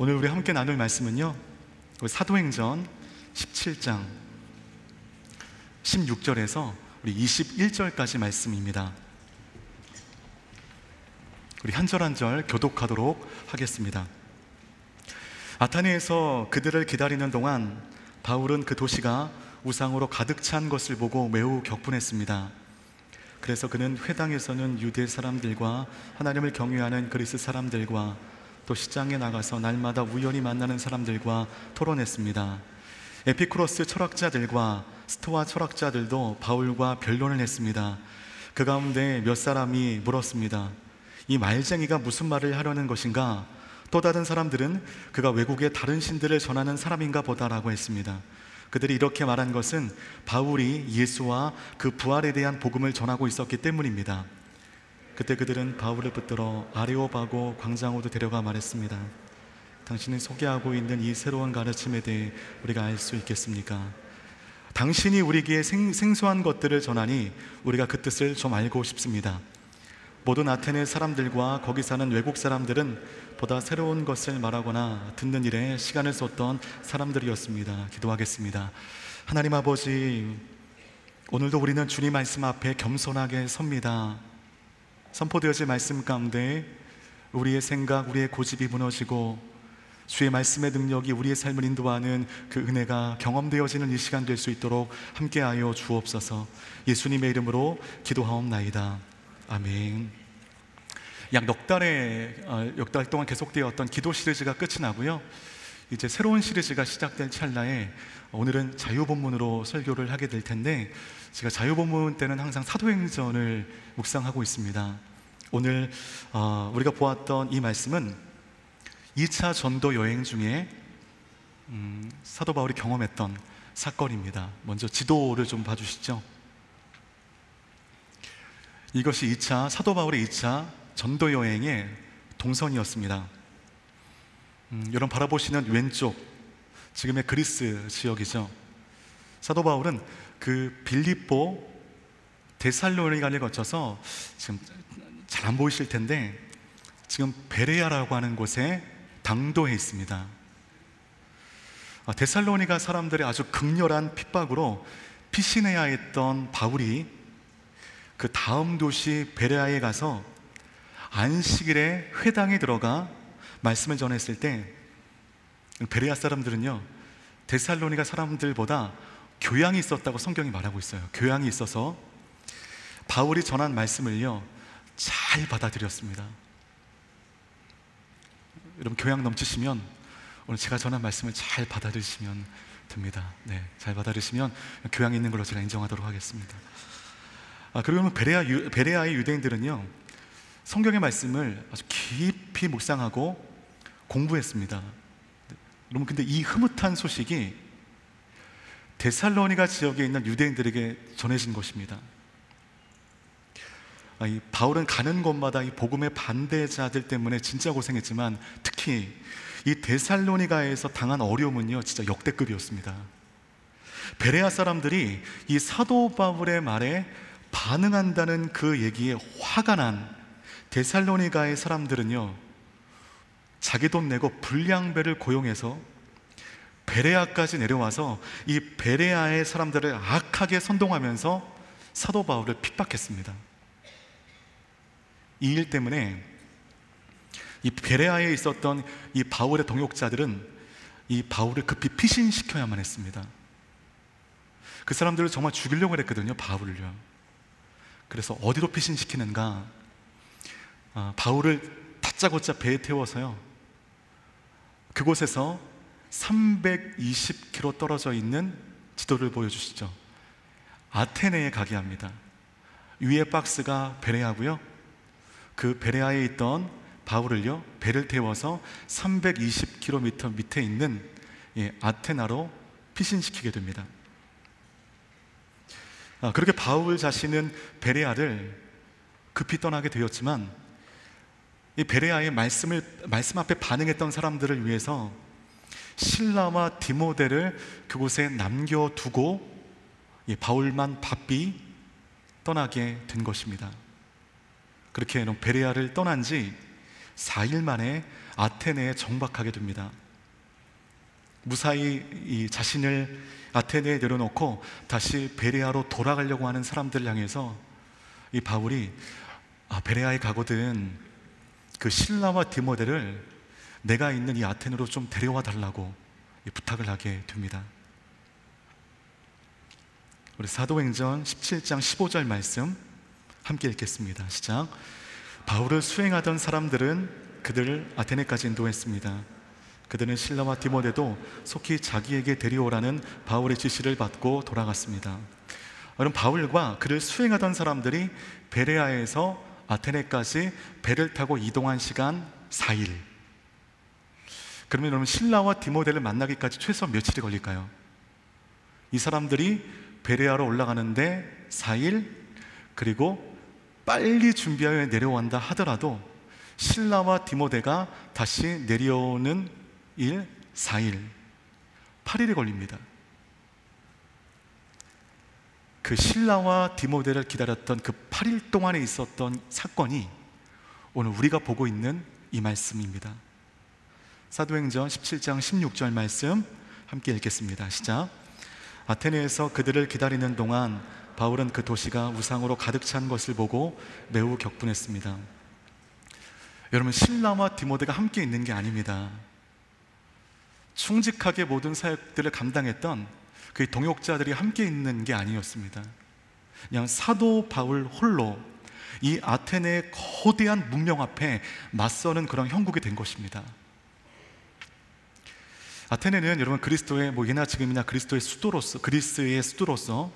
오늘 우리 함께 나눌 말씀은요, 사도행전 17장 16절에서 우리 21절까지 말씀입니다. 우리 한 절 한 절 교독하도록 하겠습니다. 아테네에서 그들을 기다리는 동안 바울은 그 도시가 우상으로 가득 찬 것을 보고 매우 격분했습니다. 그래서 그는 회당에서는 유대 사람들과 하나님을 경외하는 그리스 사람들과 또 시장에 나가서 날마다 우연히 만나는 사람들과 토론했습니다. 에피쿠로스 철학자들과 스토아 철학자들도 바울과 변론을 했습니다. 그 가운데 몇 사람이 물었습니다. 이 말쟁이가 무슨 말을 하려는 것인가? 또 다른 사람들은 그가 외국의 다른 신들을 전하는 사람인가 보다라고 했습니다. 그들이 이렇게 말한 것은 바울이 예수와 그 부활에 대한 복음을 전하고 있었기 때문입니다. 그때 그들은 바울을 붙들어 아레오바고 광장으로 데려가 말했습니다. 당신이 소개하고 있는 이 새로운 가르침에 대해 우리가 알 수 있겠습니까? 당신이 우리에게 생소한 것들을 전하니 우리가 그 뜻을 좀 알고 싶습니다. 모든 아테네 사람들과 거기 사는 외국 사람들은 보다 새로운 것을 말하거나 듣는 일에 시간을 쏟던 사람들이었습니다. 기도하겠습니다. 하나님 아버지, 오늘도 우리는 주님 말씀 앞에 겸손하게 섭니다. 선포되어질 말씀 가운데 우리의 생각, 우리의 고집이 무너지고 주의 말씀의 능력이 우리의 삶을 인도하는 그 은혜가 경험되어지는 이 시간 될 수 있도록 함께하여 주옵소서. 예수님의 이름으로 기도하옵나이다. 아멘. 약 넉 달 동안 계속되었던 기도 시리즈가 끝이 나고요, 이제 새로운 시리즈가 시작될 찰나에 오늘은 자유본문으로 설교를 하게 될 텐데, 제가 자유본문 때는 항상 사도행전을 묵상하고 있습니다. 오늘 우리가 보았던 이 말씀은 2차 전도 여행 중에 사도 바울이 경험했던 사건입니다. 먼저 지도를 좀 봐주시죠. 이것이 사도 바울의 2차 전도 여행의 동선이었습니다. 여러분 바라보시는 왼쪽, 지금의 그리스 지역이죠. 사도 바울은 그 빌립보, 데살로니가를 거쳐서 지금 잘 안 보이실 텐데 지금 베레아라고 하는 곳에 당도해 있습니다. 데살로니가 사람들의 아주 극렬한 핍박으로 피시네아에 있던 바울이 그 다음 도시 베레아에 가서 안식일에 회당에 들어가 말씀을 전했을 때 베레아 사람들은요, 데살로니가 사람들보다 교양이 있었다고 성경이 말하고 있어요. 교양이 있어서 바울이 전한 말씀을요 잘 받아들였습니다. 여러분 교양 넘치시면 오늘 제가 전한 말씀을 잘 받아들이시면 됩니다. 네, 잘 받아들이시면 교양이 있는 걸로 제가 인정하도록 하겠습니다. 그리고 베레아의 유대인들은요 성경의 말씀을 아주 깊이 묵상하고 공부했습니다. 여러분 근데 이 흐뭇한 소식이 데살로니가 지역에 있는 유대인들에게 전해진 것입니다. 이 바울은 가는 곳마다 이 복음의 반대자들 때문에 진짜 고생했지만 특히 이 데살로니가에서 당한 어려움은요 진짜 역대급이었습니다. 베레아 사람들이 이 사도 바울의 말에 반응한다는 그 얘기에 화가 난 데살로니가의 사람들은요 자기 돈 내고 불량배를 고용해서 베레아까지 내려와서 이 베레아의 사람들을 악하게 선동하면서 사도 바울을 핍박했습니다. 이 일 때문에 이 베레아에 있었던 이 바울의 동역자들은 이 바울을 급히 피신시켜야만 했습니다. 그 사람들을 정말 죽이려고 했거든요, 바울을요. 그래서 어디로 피신시키는가? 바울을 다짜고짜 배에 태워서요 그곳에서 320km 떨어져 있는 지도를 보여주시죠. 아테네에 가게 합니다. 위에 박스가 베레아고요, 그 베레아에 있던 바울을요 배를 태워서 320km 밑에 있는 아테나로 피신시키게 됩니다. 그렇게 바울 자신은 베레아를 급히 떠나게 되었지만 이 베레아의 말씀 앞에 반응했던 사람들을 위해서 실라와 디모데를 그곳에 남겨두고 바울만 바삐 떠나게 된 것입니다. 그렇게 베레아를 떠난 지 4일 만에 아테네에 정박하게 됩니다. 무사히 이 자신을 아테네에 내려놓고 다시 베레아로 돌아가려고 하는 사람들을 향해서 이 바울이 베레아에 가거든 그 실라와 디모데를 내가 있는 이 아테네로 좀 데려와 달라고 부탁을 하게 됩니다. 우리 사도행전 17장 15절 말씀 함께 읽겠습니다. 시작. 바울을 수행하던 사람들은 그들을 아테네까지 인도했습니다. 그들은 실라와 디모데도 속히 자기에게 데려오라는 바울의 지시를 받고 돌아갔습니다. 여러분, 바울과 그를 수행하던 사람들이 베레아에서 아테네까지 배를 타고 이동한 시간 4일. 그러면 여러분, 실라와 디모데를 만나기까지 최소 며칠이 걸릴까요? 이 사람들이 베레아로 올라가는데 4일, 그리고 빨리 준비하여 내려온다 하더라도 실라와 디모데가 다시 내려오는 일 4일, 8일이 걸립니다. 그 실라와 디모데를 기다렸던 그 8일 동안에 있었던 사건이 오늘 우리가 보고 있는 이 말씀입니다. 사도행전 17장 16절 말씀 함께 읽겠습니다. 시작. 아테네에서 그들을 기다리는 동안 바울은 그 도시가 우상으로 가득 찬 것을 보고 매우 격분했습니다. 여러분, 실라와 디모데가 함께 있는 게 아닙니다. 충직하게 모든 사역들을 감당했던 그 동역자들이 함께 있는 게 아니었습니다. 그냥 사도 바울 홀로 이 아테네의 거대한 문명 앞에 맞서는 그런 형국이 된 것입니다. 아테네는 여러분 그리스도의 예나 지금이나 그리스도의 수도로서, 그리스의 수도로서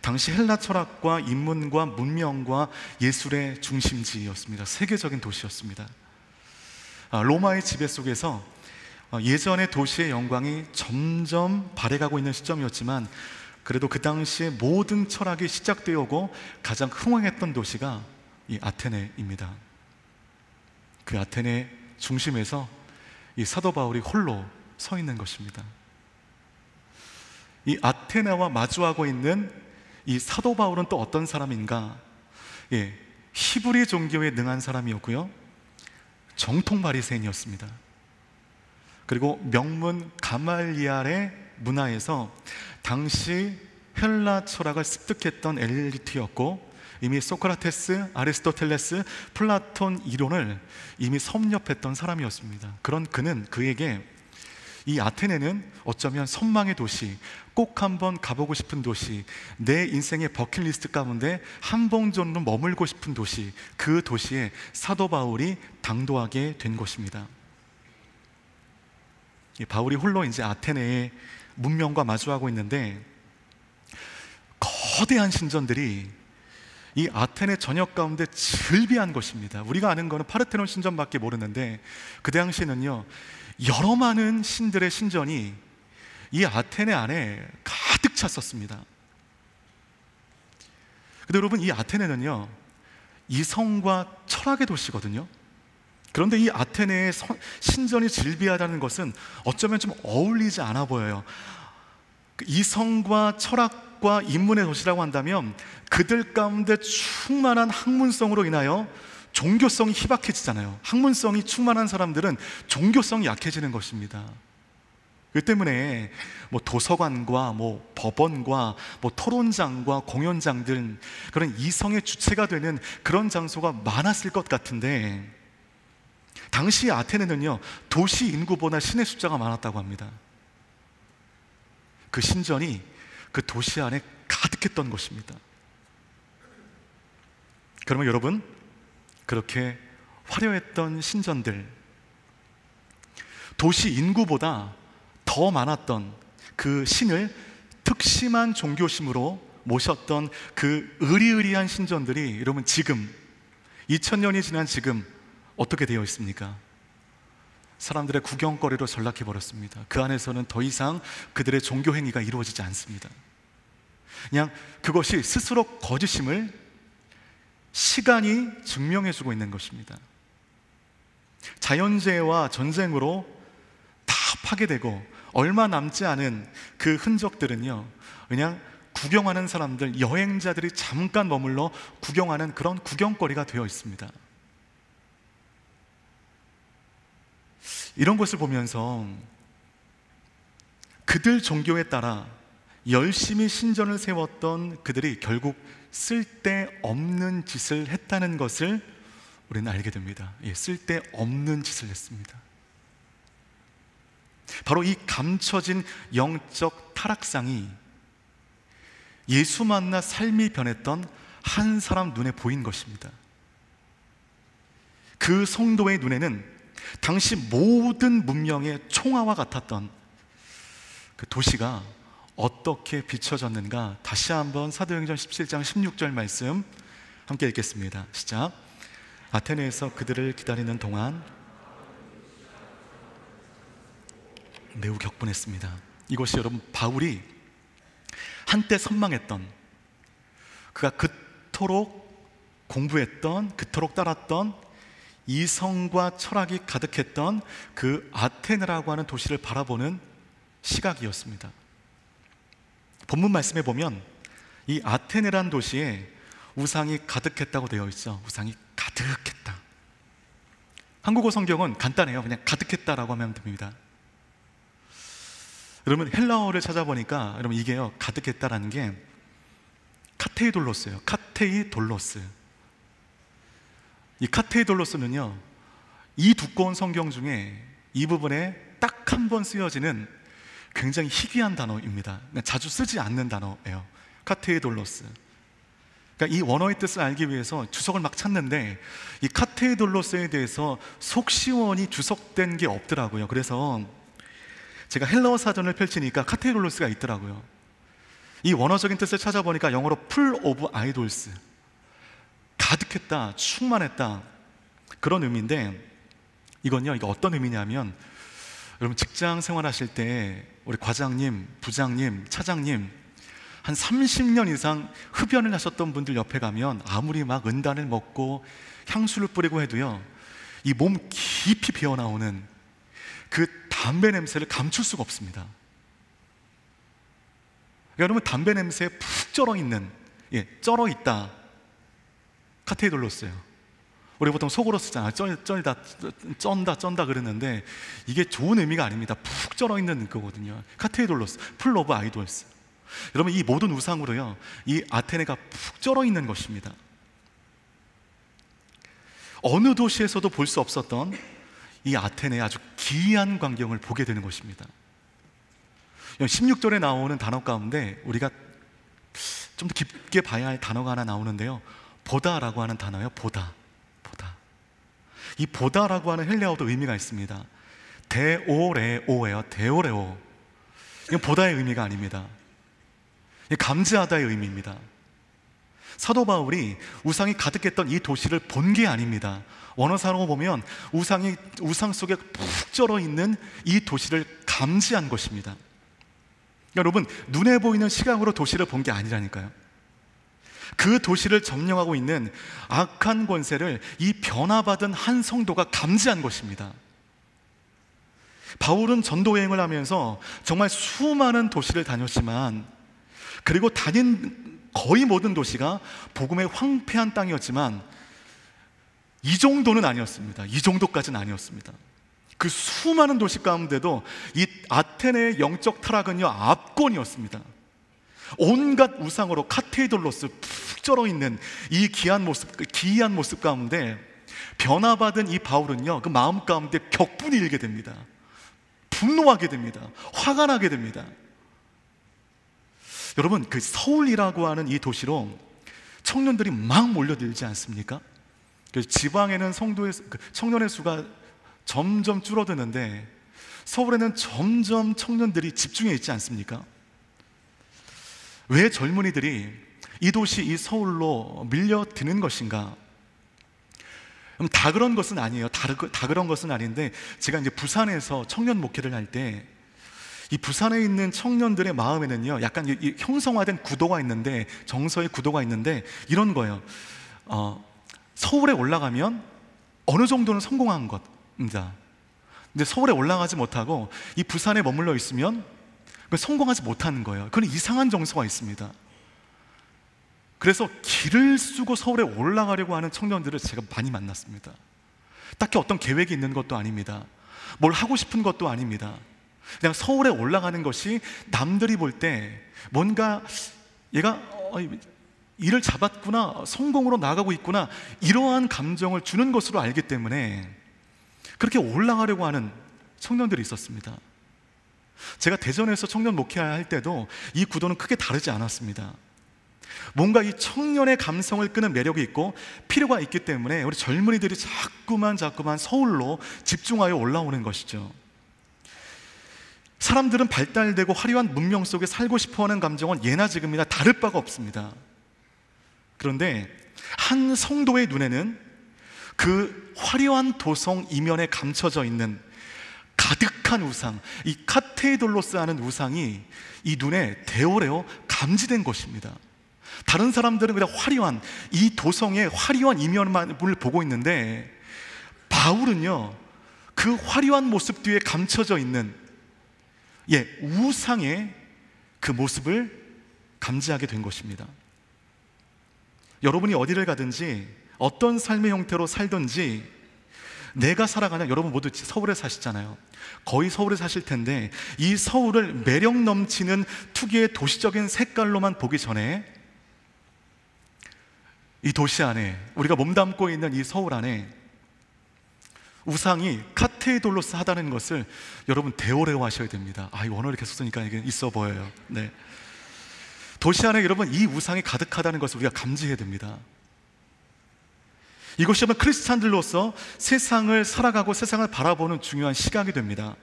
당시 헬라 철학과 인문과 문명과 예술의 중심지였습니다. 세계적인 도시였습니다. 로마의 지배 속에서 예전의 도시의 영광이 점점 발해가고 있는 시점이었지만 그래도 그 당시에 모든 철학이 시작되어 오고 가장 흥왕했던 도시가 이 아테네입니다. 그 아테네 중심에서 이 사도 바울이 홀로 서 있는 것입니다. 이 아테네와 마주하고 있는 이 사도 바울은 또 어떤 사람인가? 히브리 종교에 능한 사람이었고요, 정통 바리새인이었습니다. 그리고 명문 가말리알의 문화에서 당시 헬라 철학을 습득했던 엘리트였고 이미 소크라테스, 아리스토텔레스, 플라톤 이론을 이미 섭렵했던 사람이었습니다. 그런 그에게 이 아테네는 어쩌면 선망의 도시, 꼭 한번 가보고 싶은 도시, 내 인생의 버킷리스트 가운데 한 번 정도 머물고 싶은 도시, 그 도시에 사도 바울이 당도하게 된 것입니다. 바울이 홀로 이제 아테네의 문명과 마주하고 있는데 거대한 신전들이 이 아테네 전역 가운데 즐비한 것입니다. 우리가 아는 거는 파르테논 신전밖에 모르는데 그 당시에는요, 여러 많은 신들의 신전이 이 아테네 안에 가득 찼었습니다. 근데 여러분, 이 아테네는요, 이성과 철학의 도시거든요. 그런데 이 아테네의 신전이 즐비하다는 것은 어쩌면 좀 어울리지 않아 보여요. 이성과 철학과 인문의 도시라고 한다면 그들 가운데 충만한 학문성으로 인하여 종교성이 희박해지잖아요. 학문성이 충만한 사람들은 종교성이 약해지는 것입니다. 그 때문에 도서관과 법원과 토론장과 공연장 등 그런 이성의 주체가 되는 그런 장소가 많았을 것 같은데 당시 아테네는요, 도시 인구보다 신의 숫자가 많았다고 합니다. 그 신전이 그 도시 안에 가득했던 것입니다. 그러면 여러분, 그렇게 화려했던 신전들, 도시 인구보다 더 많았던 그 신을 특심한 종교심으로 모셨던 그 의리의리한 신전들이 여러분 지금 2000년이 지난 지금 어떻게 되어 있습니까? 사람들의 구경거리로 전락해버렸습니다. 그 안에서는 더 이상 그들의 종교 행위가 이루어지지 않습니다. 그냥 그것이 스스로 거짓임을 시간이 증명해주고 있는 것입니다. 자연재해와 전쟁으로 다 파괴되고 얼마 남지 않은 그 흔적들은요, 그냥 구경하는 사람들, 여행자들이 잠깐 머물러 구경하는 그런 구경거리가 되어 있습니다. 이런 것을 보면서 그들 종교에 따라 열심히 신전을 세웠던 그들이 결국 쓸데없는 짓을 했다는 것을 우리는 알게 됩니다. 쓸데없는 짓을 했습니다. 바로 이 감춰진 영적 타락상이 예수 만나 삶이 변했던 한 사람 눈에 보인 것입니다. 그 성도의 눈에는 당시 모든 문명의 총화와 같았던 그 도시가 어떻게 비춰졌는가, 다시 한번 사도행전 17장 16절 말씀 함께 읽겠습니다. 시작. 아테네에서 그들을 기다리는 동안 매우 격분했습니다. 이것이 여러분, 바울이 한때 선망했던, 그가 그토록 공부했던, 그토록 따랐던 이성과 철학이 가득했던 그 아테네라고 하는 도시를 바라보는 시각이었습니다. 본문 말씀에 보면 이 아테네란 도시에 우상이 가득했다고 되어 있죠. 우상이 가득했다. 한국어 성경은 간단해요. 그냥 가득했다라고 하면 됩니다. 여러분, 헬라어를 찾아보니까 여러분, 이게요, 가득했다라는 게 카테이돌로스예요. 카테이돌로스. 이 카테이돌로스는요, 이 두꺼운 성경 중에 이 부분에 딱 한 번 쓰여지는 굉장히 희귀한 단어입니다. 자주 쓰지 않는 단어예요. 카테이돌로스. 그러니까 이 원어의 뜻을 알기 위해서 주석을 막 찾는데 이 카테이돌로스에 대해서 속시원히 주석된 게 없더라고요. 그래서 제가 헬라어 사전을 펼치니까 카테이돌로스가 있더라고요. 이 원어적인 뜻을 찾아보니까 영어로 full of idols, 가득했다, 충만했다, 그런 의미인데, 이건요, 이거 어떤 의미냐면, 여러분 직장 생활하실 때 우리 과장님, 부장님, 차장님 한 30년 이상 흡연을 하셨던 분들 옆에 가면 아무리 막 은단을 먹고 향수를 뿌리고 해도요, 이 몸 깊이 배어나오는 그 담배 냄새를 감출 수가 없습니다. 여러분, 담배 냄새에 푹 쩔어있는, 쩔어있다, 카테이돌로스예요. 우리 보통 속으로 쓰잖아요. 쩐다 그러는데 이게 좋은 의미가 아닙니다. 푹 쩔어있는 거거든요. 카테이돌로스, 풀 오브 아이돌스. 여러분, 이 모든 우상으로요, 이 아테네가 푹 쩔어있는 것입니다. 어느 도시에서도 볼 수 없었던 이 아테네의 아주 기이한 광경을 보게 되는 것입니다. 16절에 나오는 단어 가운데 우리가 좀 더 깊게 봐야 할 단어가 하나 나오는데요, 보다라고 하는 단어예요. 보다. 이 보다라고 하는 헬라어도 의미가 있습니다. 데오레오예요. 데오레오. 이건 보다의 의미가 아닙니다. 감지하다의 의미입니다. 사도 바울이 우상이 가득했던 이 도시를 본 게 아닙니다. 원어상으로 보면 우상 속에 푹 쩔어 있는 이 도시를 감지한 것입니다. 여러분, 눈에 보이는 시각으로 도시를 본 게 아니라니까요. 그 도시를 점령하고 있는 악한 권세를 이 변화받은 한 성도가 감지한 것입니다. 바울은 전도 여행을 하면서 정말 수많은 도시를 다녔지만, 그리고 다닌 거의 모든 도시가 복음의 황폐한 땅이었지만 이 정도는 아니었습니다. 이 정도까지는 아니었습니다. 그 수많은 도시 가운데도 이 아테네의 영적 타락은요, 압권이었습니다. 온갖 우상으로 카테이돌로스 푹 쩔어있는 이 기이한 모습 가운데 변화받은 이 바울은요, 그 마음 가운데 격분이 일게 됩니다. 분노하게 됩니다. 화가 나게 됩니다. 여러분, 그 서울이라고 하는 이 도시로 청년들이 막 몰려들지 않습니까? 지방에는 청년의 수가 점점 줄어드는데 서울에는 점점 청년들이 집중해 있지 않습니까? 왜 젊은이들이 이 도시, 이 서울로 밀려드는 것인가? 다 그런 것은 아니에요. 다 그런 것은 아닌데, 제가 이제 부산에서 청년 목회를 할 때 이 부산에 있는 청년들의 마음에는요, 약간 이 형성화된 구도가 있는데, 정서의 구도가 있는데 이런 거예요. 서울에 올라가면 어느 정도는 성공한 것입니다. 근데 서울에 올라가지 못하고 이 부산에 머물러 있으면 성공하지 못하는 거예요. 그건 이상한 정서가 있습니다. 그래서 길을 쓰고 서울에 올라가려고 하는 청년들을 제가 많이 만났습니다. 딱히 어떤 계획이 있는 것도 아닙니다. 뭘 하고 싶은 것도 아닙니다. 그냥 서울에 올라가는 것이 남들이 볼 때 뭔가 얘가 일을 잡았구나, 성공으로 나가고 있구나, 이러한 감정을 주는 것으로 알기 때문에 그렇게 올라가려고 하는 청년들이 있었습니다. 제가 대전에서 청년 목회할 때도 이 구도는 크게 다르지 않았습니다. 뭔가 이 청년의 감성을 끄는 매력이 있고 필요가 있기 때문에 우리 젊은이들이 자꾸만 서울로 집중하여 올라오는 것이죠. 사람들은 발달되고 화려한 문명 속에 살고 싶어하는 감정은 예나 지금이나 다를 바가 없습니다. 그런데 한 성도의 눈에는 그 화려한 도성 이면에 감춰져 있는 가득한 우상, 이 카테이돌로스 하는 우상이 이 눈에 대오레어 감지된 것입니다. 다른 사람들은 그냥 화려한 이 도성의 화려한 이면만을 보고 있는데, 바울은요 그 화려한 모습 뒤에 감춰져 있는 우상의 그 모습을 감지하게 된 것입니다. 여러분이 어디를 가든지 어떤 삶의 형태로 살든지 내가 살아가는, 여러분 모두 서울에 사시잖아요. 거의 서울에 사실 텐데 이 서울을 매력 넘치는 특유의 도시적인 색깔로만 보기 전에 이 도시 안에, 우리가 몸담고 있는 이 서울 안에 우상이 카테이돌로스 하다는 것을 여러분 대오레오 하셔야 됩니다. 이 원어를 계속 쓰니까 이게 있어 보여요. 네. 도시 안에 여러분 이 우상이 가득하다는 것을 우리가 감지해야 됩니다. 이것이 여러분 크리스찬들로서 세상을 살아가고 세상을 바라보는 중요한 시각이 됩니다.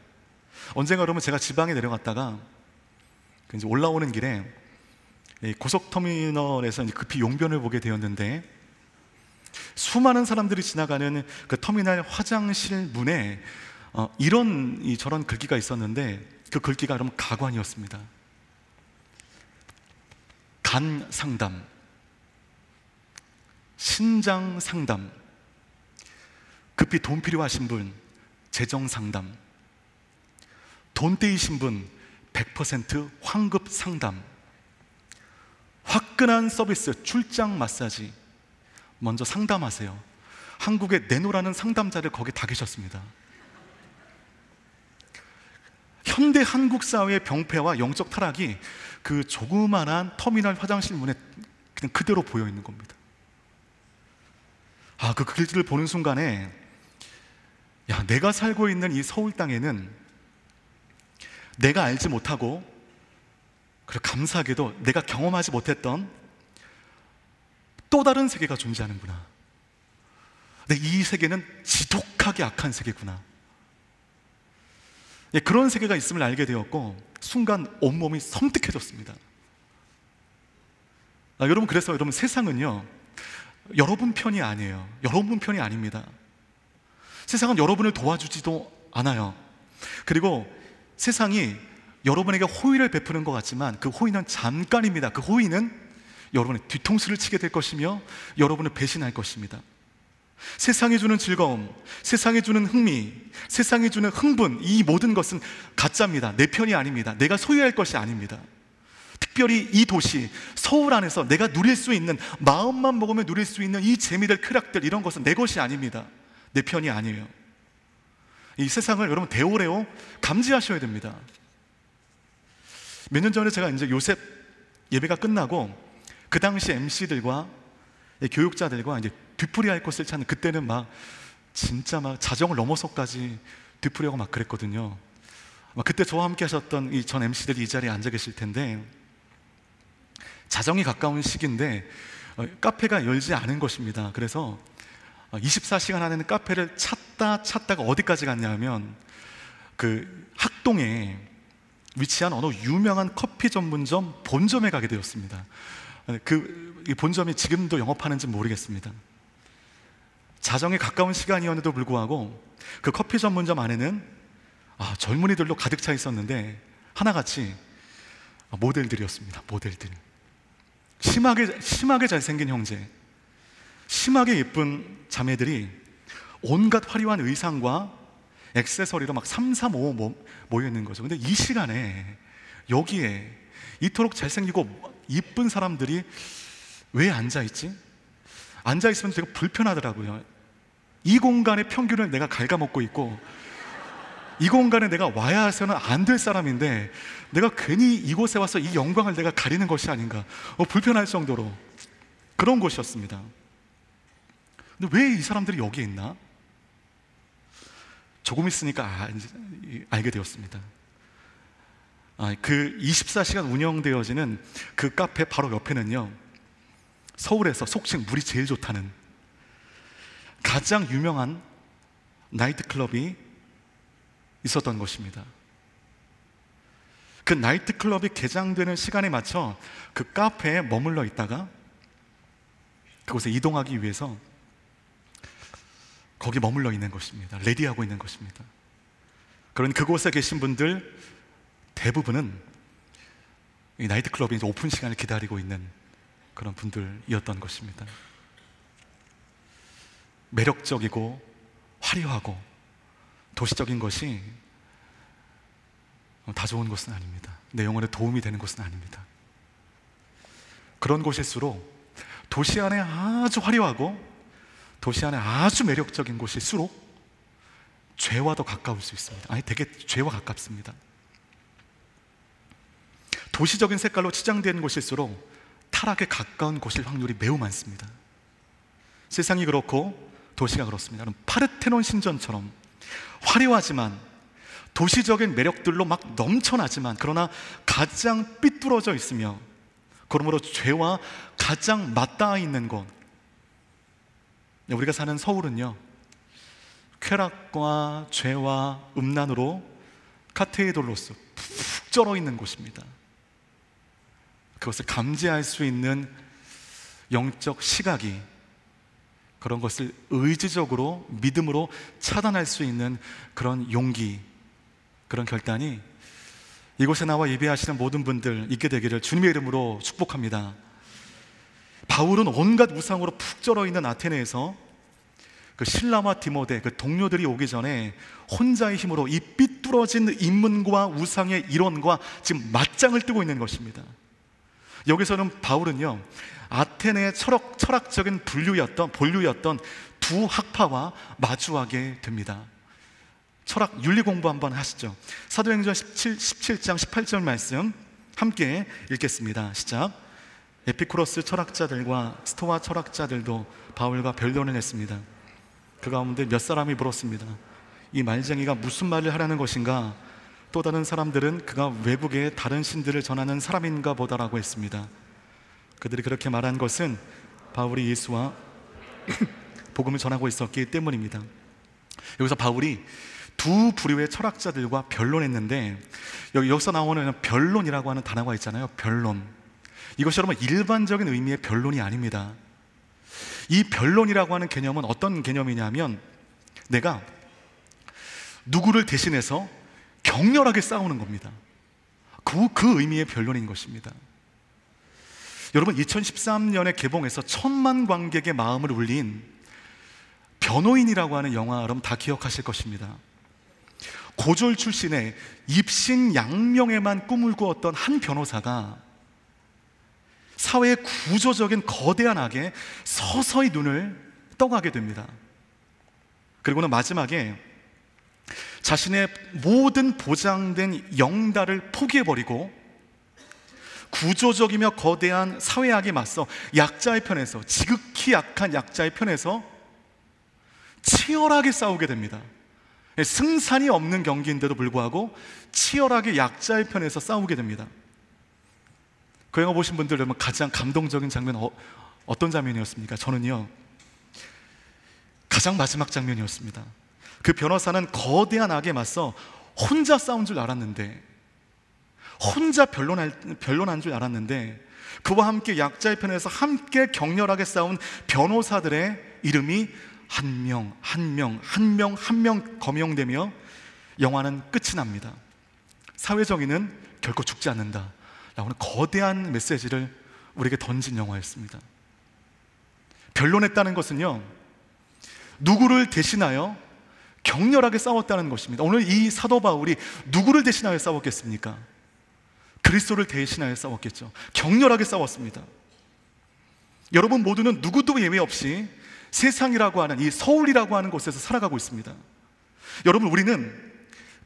언젠가 여러분 제가 지방에 내려갔다가 이제 올라오는 길에 고속터미널에서 급히 용변을 보게 되었는데, 수많은 사람들이 지나가는 그 터미널 화장실 문에 저런 글귀가 있었는데, 그 글귀가 여러분 가관이었습니다. 간 상담, 신장 상담, 급히 돈 필요하신 분 재정 상담, 돈 떼이신 분 100% 환급 상담, 화끈한 서비스 출장 마사지 먼저 상담하세요. 한국에 내노라는 상담자를 거기 다 계셨습니다. 현대 한국 사회의 병폐와 영적 타락이 그 조그만한 터미널 화장실 문에 그냥 그대로 보여 있는 겁니다. 그 글들을 보는 순간에 내가 살고 있는 이 서울 땅에는 내가 알지 못하고, 그리고 감사하게도 내가 경험하지 못했던 또 다른 세계가 존재하는구나. 근데 이 세계는 지독하게 악한 세계구나. 그런 세계가 있음을 알게 되었고, 순간 온몸이 섬뜩해졌습니다. 여러분, 그래서 여러분 세상은요 여러분 편이 아니에요. 여러분 편이 아닙니다. 세상은 여러분을 도와주지도 않아요. 그리고 세상이 여러분에게 호의를 베푸는 것 같지만 그 호의는 잠깐입니다. 그 호의는 여러분의 뒤통수를 치게 될 것이며 여러분을 배신할 것입니다. 세상이 주는 즐거움, 세상이 주는 흥미, 세상이 주는 흥분, 이 모든 것은 가짜입니다. 내 편이 아닙니다. 내가 소유할 것이 아닙니다. 특별히 이 도시 서울 안에서 내가 누릴 수 있는, 마음만 먹으면 누릴 수 있는 이 재미들, 쾌락들, 이런 것은 내 것이 아닙니다. 내 편이 아니에요. 이 세상을 여러분 대오레오 감지하셔야 됩니다. 몇 년 전에 제가 이제 요셉 예배가 끝나고 그 당시 MC들과 교육자들과 이제 뒤풀이할 것을 찾는, 그때는 진짜 자정을 넘어서까지 뒤풀이하고 그랬거든요. 그때 저와 함께 하셨던 이 전 MC들이 이 자리에 앉아 계실 텐데, 자정이 가까운 시기인데 카페가 열지 않은 것입니다. 그래서 24시간 안에는 카페를 찾다가 어디까지 갔냐면 그 학동에 위치한 어느 유명한 커피 전문점 본점에 가게 되었습니다. 그 본점이 지금도 영업하는지 모르겠습니다. 자정에 가까운 시간이었는데도 불구하고 그 커피 전문점 안에는 젊은이들로 가득 차 있었는데 하나같이 모델들이었습니다. 모델들, 심하게 잘생긴 형제, 심하게 예쁜 자매들이 온갖 화려한 의상과 액세서리로 3, 4, 5 모여 있는 거죠. 근데 이 시간에 여기에 이토록 잘생기고 이쁜 사람들이 왜 앉아있지? 앉아있으면 되게 불편하더라고요. 이 공간의 평균을 내가 갉아먹고 있고 이 공간에 내가 와야 해서는 안 될 사람인데 내가 괜히 이곳에 와서 이 영광을 내가 가리는 것이 아닌가, 불편할 정도로 그런 곳이었습니다. 근데 왜 이 사람들이 여기에 있나? 조금 있으니까 이제 알게 되었습니다. 그 24시간 운영되어지는 그 카페 바로 옆에는요, 서울에서 속칭 물이 제일 좋다는 가장 유명한 나이트클럽이 있었던 것입니다. 그 나이트클럽이 개장되는 시간에 맞춰 그 카페에 머물러 있다가 그곳에 이동하기 위해서 거기 머물러 있는 것입니다. 레디하고 있는 것입니다. 그런 그곳에 계신 분들 대부분은 이 나이트클럽이 이제 오픈 시간을 기다리고 있는 그런 분들이었던 것입니다. 매력적이고 화려하고 도시적인 것이 다 좋은 것은 아닙니다. 내 영혼에 도움이 되는 것은 아닙니다. 그런 곳일수록, 도시 안에 아주 화려하고 도시 안에 아주 매력적인 곳일수록 죄와 더 가까울 수 있습니다. 되게 죄와 가깝습니다. 도시적인 색깔로 치장된 곳일수록 타락에 가까운 곳일 확률이 매우 많습니다. 세상이 그렇고 도시가 그렇습니다. 파르테논 신전처럼 화려하지만 도시적인 매력들로 막 넘쳐나지만 그러나 가장 삐뚤어져 있으며 그러므로 죄와 가장 맞닿아 있는 곳, 우리가 사는 서울은요, 쾌락과 죄와 음란으로 카테이돌로스 푹 쩔어 있는 곳입니다. 그것을 감지할 수 있는 영적 시각이, 그런 것을 의지적으로 믿음으로 차단할 수 있는 그런 용기, 그런 결단이 이곳에 나와 예배하시는 모든 분들 있게 되기를 주님의 이름으로 축복합니다. 바울은 온갖 우상으로 푹 쩔어 있는 아테네에서 그 실라와 디모데 그 동료들이 오기 전에 혼자의 힘으로 이 삐뚤어진 인문과 우상의 이론과 지금 맞짱을 뜨고 있는 것입니다. 여기서는 바울은요, 아테네의 철학적인 본류였던 두 학파와 마주하게 됩니다. 철학 윤리 공부 한번 하시죠. 사도행전 17장 18절 말씀 함께 읽겠습니다. 시작. 에피쿠로스 철학자들과 스토아 철학자들도 바울과 변론을 했습니다. 그 가운데 몇 사람이 물었습니다. 이 말쟁이가 무슨 말을 하라는 것인가? 또 다른 사람들은 그가 외국의 다른 신들을 전하는 사람인가 보다라고 했습니다. 그들이 그렇게 말한 것은 바울이 예수와 복음을 전하고 있었기 때문입니다. 여기서 바울이 두 부류의 철학자들과 변론했는데, 여기서 나오는 변론이라고 하는 단어가 있잖아요. 변론. 이것이 여러분 일반적인 의미의 변론이 아닙니다. 이 변론이라고 하는 개념은 어떤 개념이냐면, 내가 누구를 대신해서 격렬하게 싸우는 겁니다. 그 의미의 변론인 것입니다. 여러분 2013년에 개봉해서 1000만 관객의 마음을 울린 변호인이라고 하는 영화, 여러분 다 기억하실 것입니다. 고졸 출신의 입신양명에만 꿈을 꾸었던 한 변호사가 사회의 구조적인 거대한 악에 서서히 눈을 떠가게 됩니다. 그리고는 마지막에 자신의 모든 보장된 영달을 포기해버리고 구조적이며 거대한 사회악에 맞서 약자의 편에서, 지극히 약한 약자의 편에서 치열하게 싸우게 됩니다. 승산이 없는 경기인데도 불구하고 치열하게 약자의 편에서 싸우게 됩니다. 그 영화 보신 분들 여러분 가장 감동적인 장면 어떤 장면이었습니까? 저는요, 가장 마지막 장면이었습니다. 그 변호사는 거대한 악에 맞서 혼자 싸운 줄 알았는데, 혼자 변론한 줄 알았는데, 그와 함께 약자의 편에서 함께 격렬하게 싸운 변호사들의 이름이 한 명 거명되며 영화는 끝이 납니다. 사회정의는 결코 죽지 않는다 라는 거대한 메시지를 우리에게 던진 영화였습니다. 변론했다는 것은요, 누구를 대신하여 격렬하게 싸웠다는 것입니다. 오늘 이 사도 바울이 누구를 대신하여 싸웠겠습니까? 그리스도를 대신하여 싸웠겠죠. 격렬하게 싸웠습니다. 여러분 모두는 누구도 예외 없이 세상이라고 하는 이 서울이라고 하는 곳에서 살아가고 있습니다. 여러분, 우리는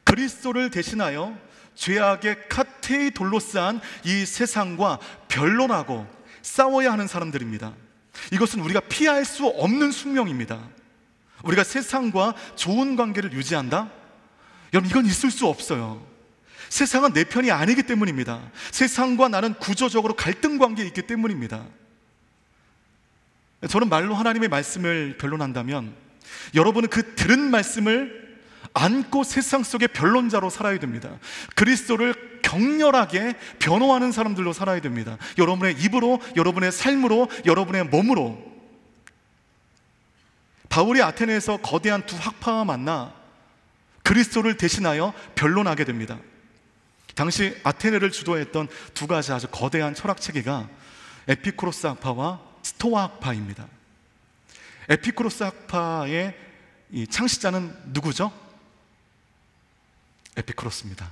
그리스도를 대신하여 죄악의 카테이 돌로 쌓은 이 세상과 변론하고 싸워야 하는 사람들입니다. 이것은 우리가 피할 수 없는 숙명입니다. 우리가 세상과 좋은 관계를 유지한다? 여러분, 이건 있을 수 없어요. 세상은 내 편이 아니기 때문입니다. 세상과 나는 구조적으로 갈등 관계에 있기 때문입니다. 저는 말로 하나님의 말씀을 변론한다면 여러분은 그 들은 말씀을 안고 세상 속의 변론자로 살아야 됩니다. 그리스도를 격렬하게 변호하는 사람들로 살아야 됩니다. 여러분의 입으로, 여러분의 삶으로, 여러분의 몸으로. 바울이 아테네에서 거대한 두 학파와 만나 그리스도를 대신하여 변론하게 됩니다. 당시 아테네를 주도했던 두 가지 아주 거대한 철학체계가 에피쿠로스 학파와 스토아 학파입니다. 에피쿠로스 학파의 이 창시자는 누구죠? 에피쿠로스입니다.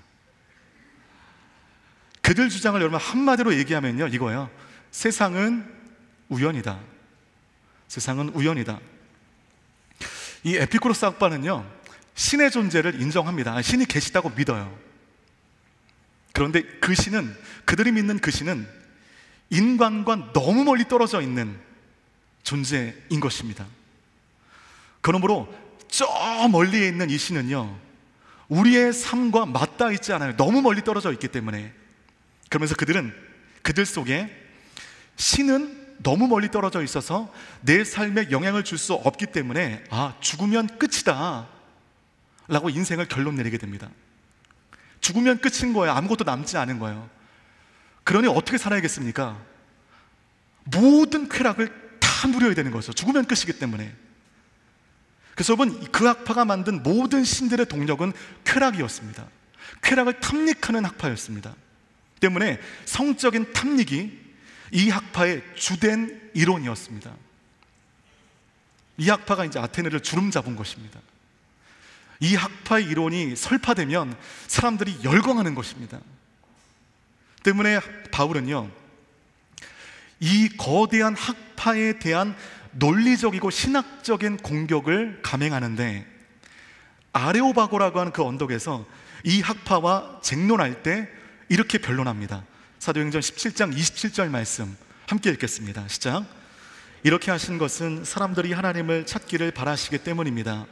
그들 주장을 여러분 한마디로 얘기하면요, 이거예요. 세상은 우연이다. 세상은 우연이다. 이 에피쿠로스 학파는요, 신의 존재를 인정합니다. 신이 계시다고 믿어요. 그런데 그 신은, 그들이 믿는 그 신은 인간과 너무 멀리 떨어져 있는 존재인 것입니다. 그러므로 저 멀리에 있는 이 신은요, 우리의 삶과 맞닿아 있지 않아요. 너무 멀리 떨어져 있기 때문에. 그러면서 그들 속에 신은 너무 멀리 떨어져 있어서 내 삶에 영향을 줄 수 없기 때문에 죽으면 끝이다 라고 인생을 결론 내리게 됩니다. 죽으면 끝인 거예요. 아무것도 남지 않은 거예요. 그러니 어떻게 살아야겠습니까? 모든 쾌락을 다 누려야 되는 거죠. 죽으면 끝이기 때문에. 그래서 여러분, 그 학파가 만든 모든 신들의 동력은 쾌락이었습니다. 쾌락을 탐닉하는 학파였습니다. 때문에 성적인 탐닉이 이 학파의 주된 이론이었습니다. 이 학파가 이제 아테네를 주름 잡은 것입니다. 이 학파의 이론이 설파되면 사람들이 열광하는 것입니다. 때문에 바울은요, 이 거대한 학파에 대한 논리적이고 신학적인 공격을 감행하는데, 아레오바고라고 하는 그 언덕에서 이 학파와 쟁론할 때 이렇게 변론합니다. 사도행전 17장 27절 말씀 함께 읽겠습니다. 시작. 이렇게 하신 것은 사람들이 하나님을 찾기를 바라시기 때문입니다.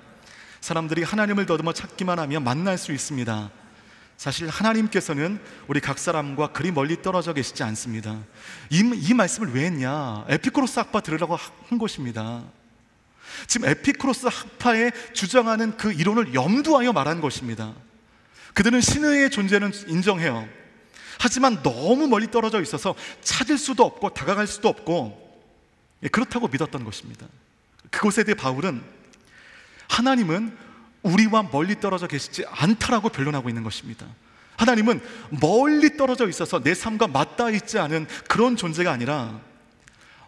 사람들이 하나님을 더듬어 찾기만 하면 만날 수 있습니다. 사실 하나님께서는 우리 각 사람과 그리 멀리 떨어져 계시지 않습니다. 이 말씀을 왜 했냐? 에피쿠로스 학파 들으라고 한 것입니다. 지금 에피쿠로스 학파에 주장하는 그 이론을 염두하여 말한 것입니다. 그들은 신의 존재는 인정해요. 하지만 너무 멀리 떨어져 있어서 찾을 수도 없고 다가갈 수도 없고 그렇다고 믿었던 것입니다. 그것에 대해 바울은 하나님은 우리와 멀리 떨어져 계시지 않다라고 변론하고 있는 것입니다. 하나님은 멀리 떨어져 있어서 내 삶과 맞닿아 있지 않은 그런 존재가 아니라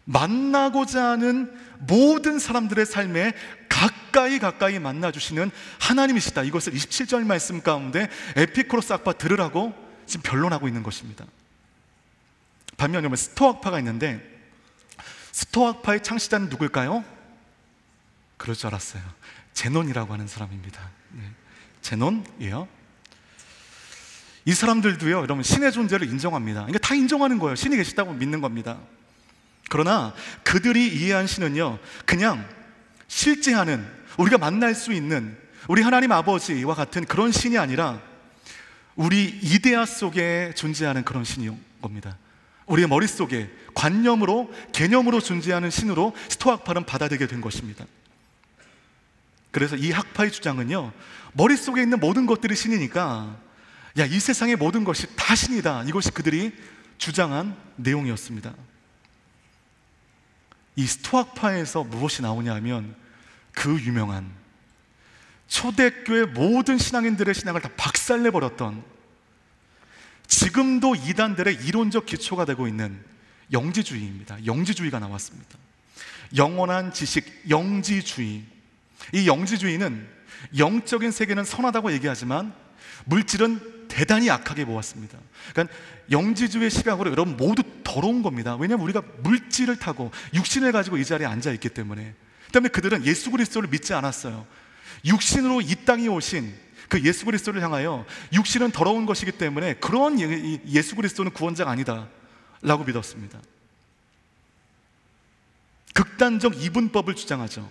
만나고자 하는 모든 사람들의 삶에 가까이 만나주시는 하나님이시다. 이것을 27절 말씀 가운데 에피쿠로스 학파 들으라고 지금 변론하고 있는 것입니다. 반면에 스토아 학파가 있는데, 스토아 학파의 창시자는 누굴까요? 그럴 줄 알았어요. 제논이라고 하는 사람입니다. 제논이에요. 이 사람들도요, 여러분, 신의 존재를 인정합니다. 그러니까 다 인정하는 거예요. 신이 계시다고 믿는 겁니다. 그러나 그들이 이해한 신은요, 그냥 실제하는, 우리가 만날 수 있는 우리 하나님 아버지와 같은 그런 신이 아니라 우리 이데아 속에 존재하는 그런 신인 겁니다. 우리의 머릿속에 관념으로, 개념으로 존재하는 신으로 스토아 학파는 받아들이게 된 것입니다. 그래서 이 학파의 주장은요, 머릿속에 있는 모든 것들이 신이니까 이 세상의 모든 것이 다 신이다. 이것이 그들이 주장한 내용이었습니다. 이 스토아 학파에서 무엇이 나오냐 하면 그 유명한 초대교회 모든 신앙인들의 신앙을 다 박살내버렸던, 지금도 이단들의 이론적 기초가 되고 있는 영지주의입니다. 영지주의가 나왔습니다. 영원한 지식, 영지주의. 이 영지주의는 영적인 세계는 선하다고 얘기하지만 물질은 대단히 악하게 보았습니다. 그러니까 영지주의 시각으로 여러분 모두 더러운 겁니다. 왜냐하면 우리가 물질을 타고 육신을 가지고 이 자리에 앉아 있기 때문에. 그다음에 그들은 예수 그리스도를 믿지 않았어요. 육신으로 이 땅에 오신 그 예수 그리스도를 향하여 육신은 더러운 것이기 때문에 그런 예수 그리스도는 구원자가 아니다 라고 믿었습니다. 극단적 이분법을 주장하죠.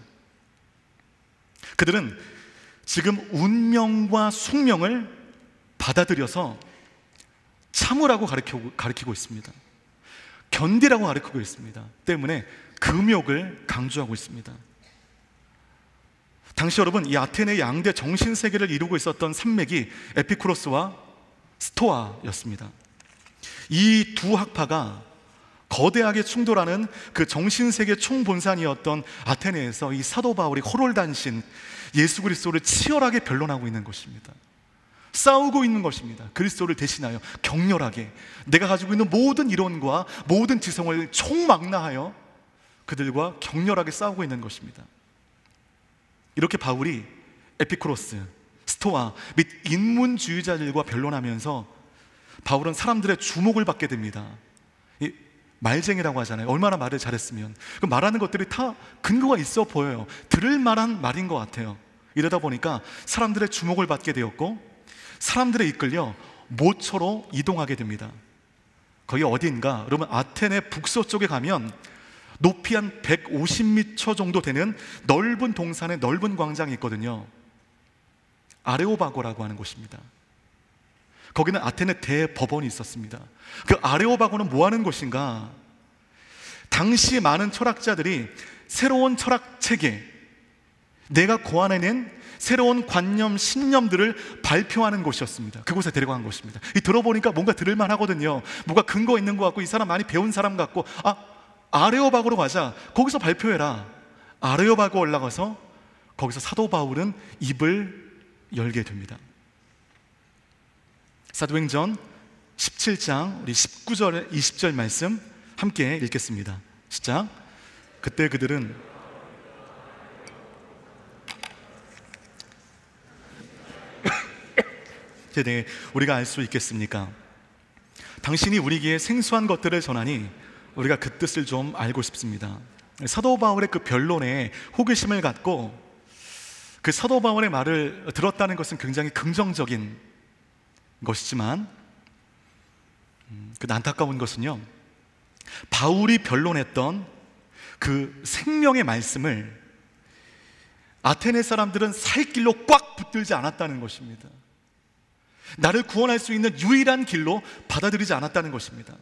그들은 지금 운명과 숙명을 받아들여서 참으라고 가르치고 있습니다. 견디라고 가르치고 있습니다. 때문에 금욕을 강조하고 있습니다. 당시 여러분, 이 아테네의 양대 정신세계를 이루고 있었던 산맥이 에피쿠로스와 스토아였습니다. 이 두 학파가 거대하게 충돌하는 그 정신세계 총본산이었던 아테네에서 이 사도 바울이 호롤단신 예수 그리스도를 치열하게 변론하고 있는 것입니다. 싸우고 있는 것입니다. 그리스도를 대신하여 격렬하게 내가 가지고 있는 모든 이론과 모든 지성을 총망라하여 그들과 격렬하게 싸우고 있는 것입니다. 이렇게 바울이 에피쿠로스, 스토아 및 인문주의자들과 변론하면서 바울은 사람들의 주목을 받게 됩니다. 이 말쟁이라고 하잖아요. 얼마나 말을 잘했으면. 그 말하는 것들이 다 근거가 있어 보여요. 들을 만한 말인 것 같아요. 이러다 보니까 사람들의 주목을 받게 되었고 사람들에 이끌려 모처로 이동하게 됩니다. 거기 어딘가, 여러분 아테네 북서쪽에 가면 높이 한 150m 정도 되는 넓은 동산에 넓은 광장이 있거든요. 아레오바고라고 하는 곳입니다. 거기는 아테네 대법원이 있었습니다. 그 아레오바고는 뭐 하는 곳인가? 당시 많은 철학자들이 새로운 철학 체계, 내가 고안해낸 새로운 관념, 신념들을 발표하는 곳이었습니다. 그곳에 데려간 곳입니다. 들어보니까 뭔가 들을만 하거든요. 뭔가 근거 있는 것 같고 이 사람 많이 배운 사람 같고 아레오바고로 가자. 거기서 발표해라. 아레오바고 올라가서 거기서 사도 바울은 입을 열게 됩니다. 사도행전 17장 우리 19절 20절 말씀 함께 읽겠습니다. 시작. 그때 그들은 우리가 알 수 있겠습니까? 당신이 우리에게 생소한 것들을 전하니 우리가 그 뜻을 좀 알고 싶습니다. 사도 바울의 그 변론에 호기심을 갖고 그 사도 바울의 말을 들었다는 것은 굉장히 긍정적인 것이지만 그 안타까운 것은요, 바울이 변론했던 그 생명의 말씀을 아테네 사람들은 살 길로 꽉 붙들지 않았다는 것입니다. 나를 구원할 수 있는 유일한 길로 받아들이지 않았다는 것입니다.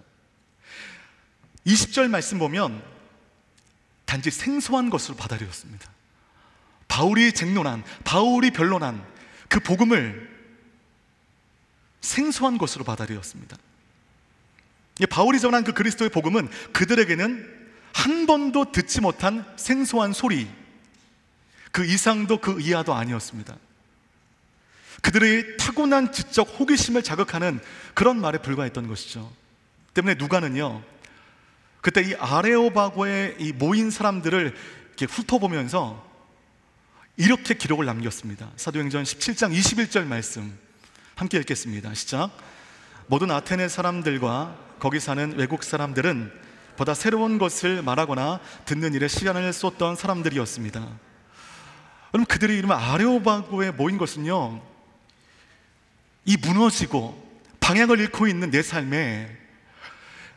20절 말씀 보면 단지 생소한 것으로 받아들였습니다. 바울이 쟁론한, 바울이 변론한 그 복음을 생소한 것으로 받아들였습니다. 바울이 전한 그 그리스도의 복음은 그들에게는 한 번도 듣지 못한 생소한 소리, 그 이상도 그 이하도 아니었습니다. 그들의 타고난 지적 호기심을 자극하는 그런 말에 불과했던 것이죠. 때문에 누가는요, 그때 이 아레오바고에 이 모인 사람들을 이렇게 훑어보면서 이렇게 기록을 남겼습니다. 사도행전 17장 21절 말씀 함께 읽겠습니다. 시작. 모든 아테네 사람들과 거기 사는 외국 사람들은 보다 새로운 것을 말하거나 듣는 일에 시간을 쏟던 사람들이었습니다. 그럼 그들이 이름은 아레오바고에 모인 것은요, 이 무너지고 방향을 잃고 있는 내 삶에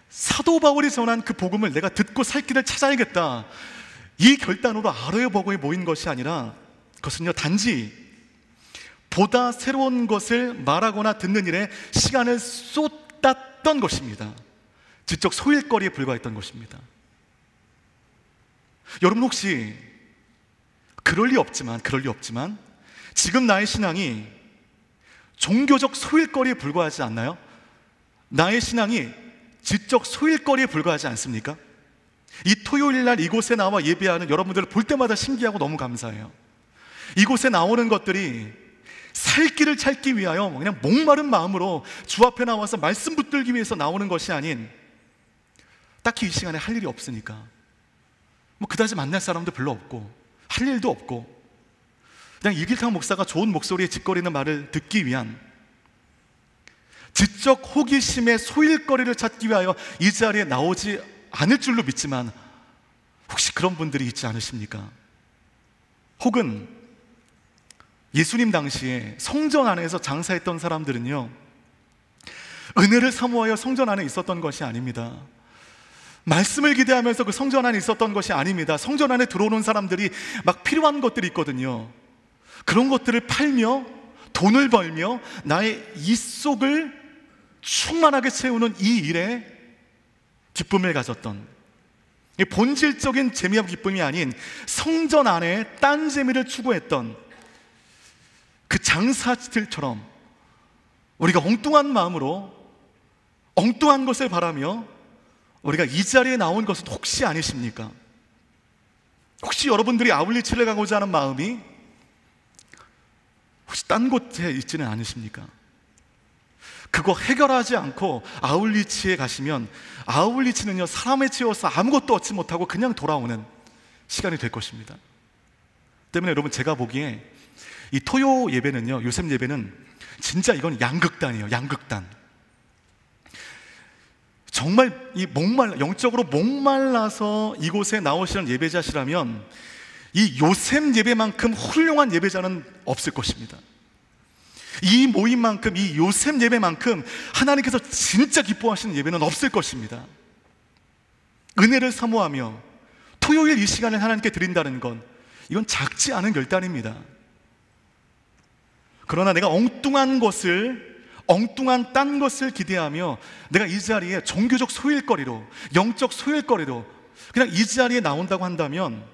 사도 바울이 전한 그 복음을 내가 듣고 살 길을 찾아야겠다, 이 결단으로 아레오바고에 모인 것이 아니라 그것은요, 단지 보다 새로운 것을 말하거나 듣는 일에 시간을 쏟았던 것입니다. 지적 소일거리에 불과했던 것입니다. 여러분 혹시 그럴 리 없지만 지금 나의 신앙이 종교적 소일거리에 불과하지 않나요? 나의 신앙이 지적 소일거리에 불과하지 않습니까? 이 토요일 날 이곳에 나와 예배하는 여러분들을 볼 때마다 신기하고 너무 감사해요. 이곳에 나오는 것들이 살 길을 찾기 위하여 그냥 목마른 마음으로 주 앞에 나와서 말씀 붙들기 위해서 나오는 것이 아닌, 딱히 이 시간에 할 일이 없으니까 그다지 만날 사람도 별로 없고 할 일도 없고 그냥 이길탕 목사가 좋은 목소리에 짓거리는 말을 듣기 위한 지적 호기심의 소일거리를 찾기 위하여 이 자리에 나오지 않을 줄로 믿지만, 혹시 그런 분들이 있지 않으십니까? 혹은 예수님 당시에 성전 안에서 장사했던 사람들은요, 은혜를 사모하여 성전 안에 있었던 것이 아닙니다. 말씀을 기대하면서 그 성전 안에 있었던 것이 아닙니다. 성전 안에 들어오는 사람들이 막 필요한 것들이 있거든요. 그런 것들을 팔며 돈을 벌며 나의 입속을 충만하게 채우는 이 일에 기쁨을 가졌던, 본질적인 재미와 기쁨이 아닌 성전 안에 딴 재미를 추구했던 그 장사들처럼 우리가 엉뚱한 마음으로 엉뚱한 것을 바라며 우리가 이 자리에 나온 것은 혹시 아니십니까? 혹시 여러분들이 아울리치를 가고자 하는 마음이 혹시 딴 곳에 있지는 않으십니까? 그거 해결하지 않고 아울리치에 가시면 아울리치는요, 사람에 치여서 아무것도 얻지 못하고 그냥 돌아오는 시간이 될 것입니다. 때문에 여러분, 제가 보기에 이 토요 예배는요, 요셉 예배는 진짜 이건 양극단이에요. 양극단. 정말 영적으로 목말라서 이곳에 나오시는 예배자시라면 이 요셉 예배만큼 훌륭한 예배자는 없을 것입니다. 이 모임만큼, 이 요셉 예배만큼 하나님께서 진짜 기뻐하시는 예배는 없을 것입니다. 은혜를 사모하며 토요일 이 시간을 하나님께 드린다는 건 이건 작지 않은 결단입니다. 그러나 내가 엉뚱한 딴 것을 기대하며 내가 이 자리에 종교적 소일거리로, 영적 소일거리로 그냥 이 자리에 나온다고 한다면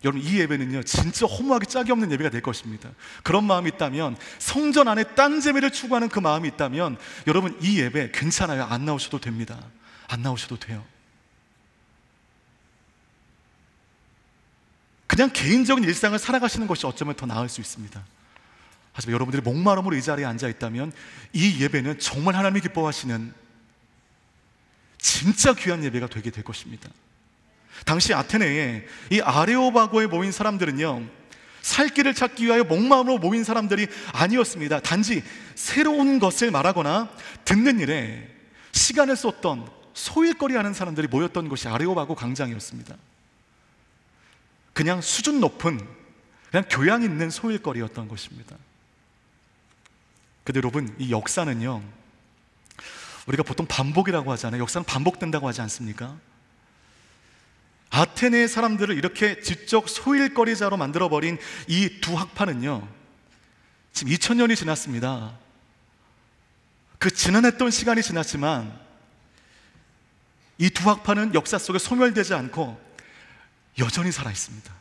여러분, 이 예배는요 진짜 허무하기 짝이 없는 예배가 될 것입니다. 그런 마음이 있다면, 성전 안에 딴 재미를 추구하는 그 마음이 있다면 여러분, 이 예배 괜찮아요. 안 나오셔도 됩니다. 안 나오셔도 돼요. 그냥 개인적인 일상을 살아가시는 것이 어쩌면 더 나을 수 있습니다. 하지만 여러분들이 목마름으로 이 자리에 앉아있다면 이 예배는 정말 하나님이 기뻐하시는 진짜 귀한 예배가 되게 될 것입니다. 당시 아테네에 이 아레오바고에 모인 사람들은요, 살 길을 찾기 위하여 목마름으로 모인 사람들이 아니었습니다. 단지 새로운 것을 말하거나 듣는 일에 시간을 쏟던 소일거리 하는 사람들이 모였던 곳이 아레오바고 광장이었습니다. 그냥 수준 높은, 그냥 교양 있는 소일거리였던 것입니다. 근데 여러분, 이 역사는요, 우리가 보통 반복이라고 하잖아요. 역사는 반복된다고 하지 않습니까? 아테네의 사람들을 이렇게 지적 소일거리자로 만들어버린 이 두 학파는요, 지금 2000년이 지났습니다. 그 지난했던 시간이 지났지만 이 두 학파는 역사 속에 소멸되지 않고 여전히 살아있습니다.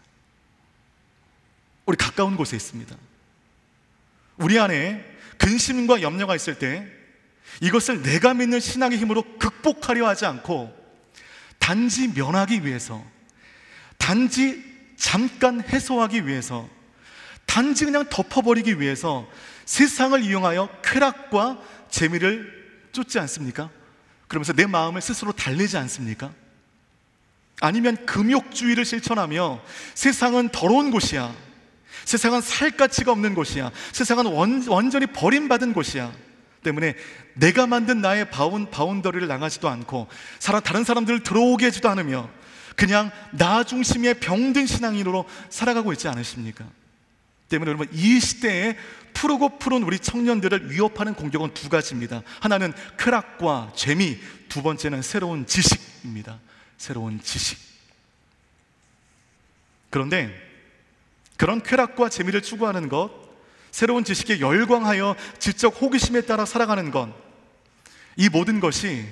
우리 가까운 곳에 있습니다. 우리 안에 근심과 염려가 있을 때 이것을 내가 믿는 신앙의 힘으로 극복하려 하지 않고 단지 면하기 위해서, 단지 잠깐 해소하기 위해서, 단지 그냥 덮어버리기 위해서 세상을 이용하여 쾌락과 재미를 쫓지 않습니까? 그러면서 내 마음을 스스로 달래지 않습니까? 아니면 금욕주의를 실천하며 세상은 더러운 곳이야, 세상은 살 가치가 없는 곳이야, 세상은 완전히 버림받은 곳이야 때문에 내가 만든 나의 바운더리를 나가지도 않고 다른 사람들을 들어오게 하지도 않으며 그냥 나 중심의 병든 신앙인으로 살아가고 있지 않으십니까? 때문에 여러분, 이 시대에 푸르고 푸른 우리 청년들을 위협하는 공격은 두 가지입니다. 하나는 쾌락과 재미, 두 번째는 새로운 지식입니다. 새로운 지식. 그런데 그런 쾌락과 재미를 추구하는 것, 새로운 지식에 열광하여 지적 호기심에 따라 살아가는 것, 이 모든 것이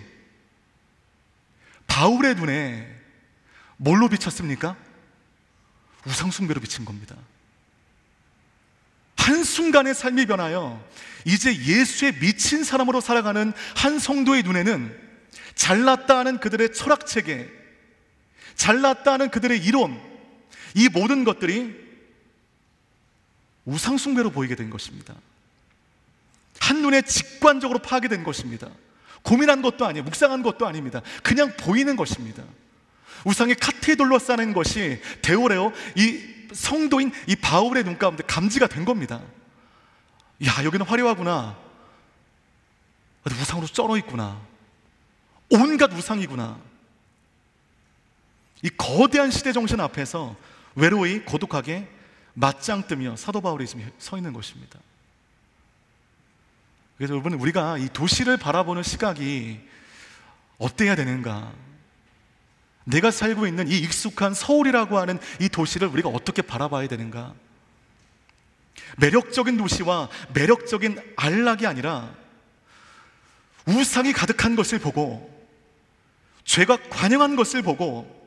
바울의 눈에 뭘로 비쳤습니까? 우상숭배로 비친 겁니다. 한순간의 삶이 변하여 이제 예수에 미친 사람으로 살아가는 한 성도의 눈에는 잘났다 하는 그들의 철학체계, 잘났다 하는 그들의 이론, 이 모든 것들이 우상숭배로 보이게 된 것입니다. 한눈에 직관적으로 파악된 것입니다. 고민한 것도 아니에요. 묵상한 것도 아닙니다. 그냥 보이는 것입니다. 우상의 카트에 둘러싸는 것이 데오레오, 이 성도인 이 바울의 눈 가운데 감지가 된 겁니다. 야, 여기는 화려하구나, 우상으로 쩔어 있구나, 온갖 우상이구나. 이 거대한 시대 정신 앞에서 외로이 고독하게 맞짱 뜨며 사도 바울이 지금 서 있는 것입니다. 그래서 여러분, 우리가 이 도시를 바라보는 시각이 어때야 되는가? 내가 살고 있는 이 익숙한 서울이라고 하는 이 도시를 우리가 어떻게 바라봐야 되는가? 매력적인 도시와 매력적인 안락이 아니라 우상이 가득한 것을 보고, 죄가 관영한 것을 보고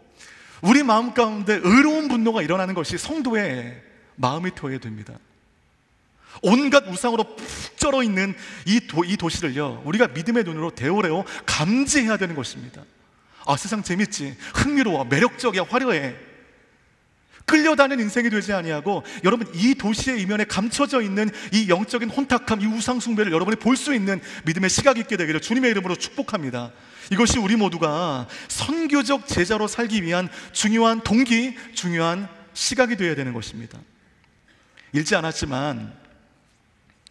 우리 마음 가운데 의로운 분노가 일어나는 것이 성도의 마음이 되어야 됩니다. 온갖 우상으로 푹 쩔어 있는 이 도시를요, 우리가 믿음의 눈으로 대오레오 감지해야 되는 것입니다. 아, 세상 재밌지, 흥미로워, 매력적이야, 화려해, 끌려다니는 인생이 되지 아니하고, 여러분, 이 도시의 이면에 감춰져 있는 이 영적인 혼탁함, 이 우상 숭배를 여러분이 볼 수 있는 믿음의 시각이 있게 되기를 주님의 이름으로 축복합니다. 이것이 우리 모두가 선교적 제자로 살기 위한 중요한 동기, 중요한 시각이 되어야 되는 것입니다. 읽지 않았지만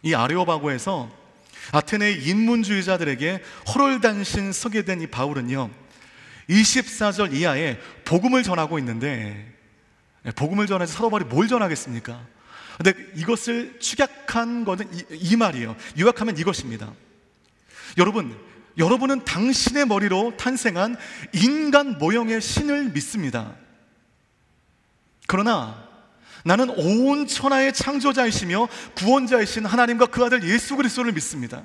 이 아레오바고에서 아테네의 인문주의자들에게 허롤단신 서게 된 이 바울은요, 24절 이하에 복음을 전하고 있는데, 복음을 전해서 사도 바울이 뭘 전하겠습니까? 근데 이것을 축약한 것은 이 말이에요. 요약하면 이것입니다. 여러분은 당신의 머리로 탄생한 인간 모형의 신을 믿습니다. 그러나 나는 온 천하의 창조자이시며 구원자이신 하나님과 그 아들 예수 그리스도를 믿습니다.